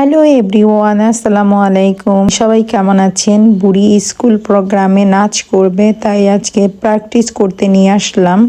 Hello everyone, আসসালামু আলাইকুম। সবাই কেমন আছেন? বুড়ি স্কুল প্রোগ্রামে নাচ করবে, তাই আজকে প্র্যাকটিস করতে নিয়ে আসলাম।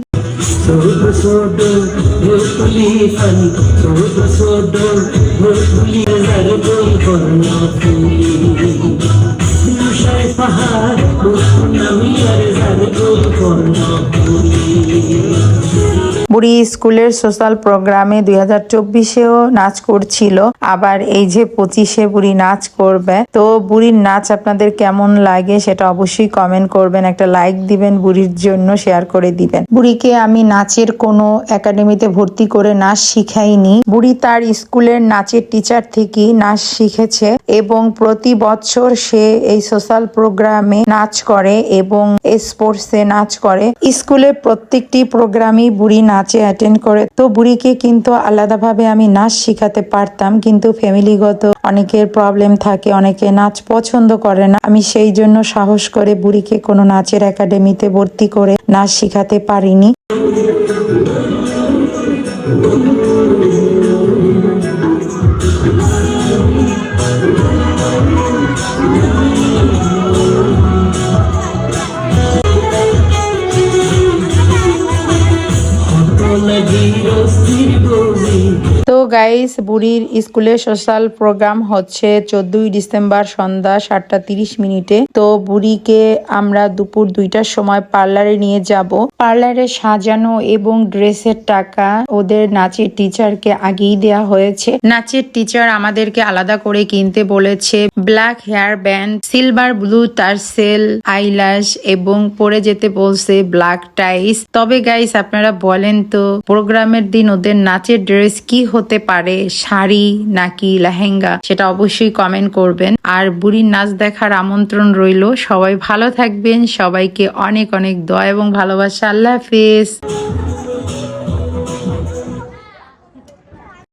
বুড়ি স্কুলের সোশ্যাল প্রোগ্রামে 2024-এও নাচ করছিল, আবার এই যে 25-এ বুড়ি নাচ করবে। তো বুড়ির নাচ আপনাদের কেমন লাগে সেটা অবশ্যই কমেন্ট করবেন, একটা লাইক দিবেন, বুড়ির জন্য শেয়ার করে দিবেন। বুড়িকে আমি নাচের কোনো একাডেমিতে ভর্তি করে নাচ শিখাইনি। বুড়ি তার স্কুলের নাচের টিচার থেকেই নাচ শিখেছে এবং প্রতি বছর সে এই সোশ্যাল প্রোগ্রামে নাচ করে এবং স্পোর্টসে নাচ করে। স্কুলের প্রত্যেকটি প্রোগ্রামই বুড়ি নাচে অ্যাটেন্ড করে। তো বুড়িকে কিন্তু আলাদাভাবে আমি নাচ শিখাতে পারতাম, কিন্তু ফ্যামিলিগত অনেকের প্রবলেম থাকে, অনেকে নাচ পছন্দ করে না। আমি সেই জন্য সাহস করে বুড়িকে কোনো নাচের একাডেমিতে ভর্তি করে নাচ শিখাতে পারিনি। তো গাইস, বুড়ির স্কুলের সোশ্যাল প্রোগ্রাম হচ্ছে 14ই ডিসেম্বর সন্ধ্যা 7:30 তো বুড়িকে আমরা দুপুর 2টার সময় পার্লারে নিয়ে যাব। পার্লারে সাজানো এবং ড্রেসের টাকা ওদের নাচের টিচারকে আগেই দেয়া হয়েছে। নাচের টিচার আমাদেরকে আলাদা করে কিনতে বলেছে black hair band, silver blue tassel, eyelash এবং পরে যেতে বলছে ব্ল্যাক টাইস। তবে গাইস, আপনারা বলেন তো প্রোগ্রামের দিন ওদের নাচের ড্রেস কি হতে পারে, শাড়ি নাকি লেহেঙ্গা? সেটা অবশ্যই কমেন্ট করবেন। আর বুড়ির নাচ দেখার আমন্ত্রণ রইল। সবাই ভালো থাকবেন, সবাইকে অনেক অনেক দোয়া এবং ভালোবাসা। আল্লাহ হাফেজ।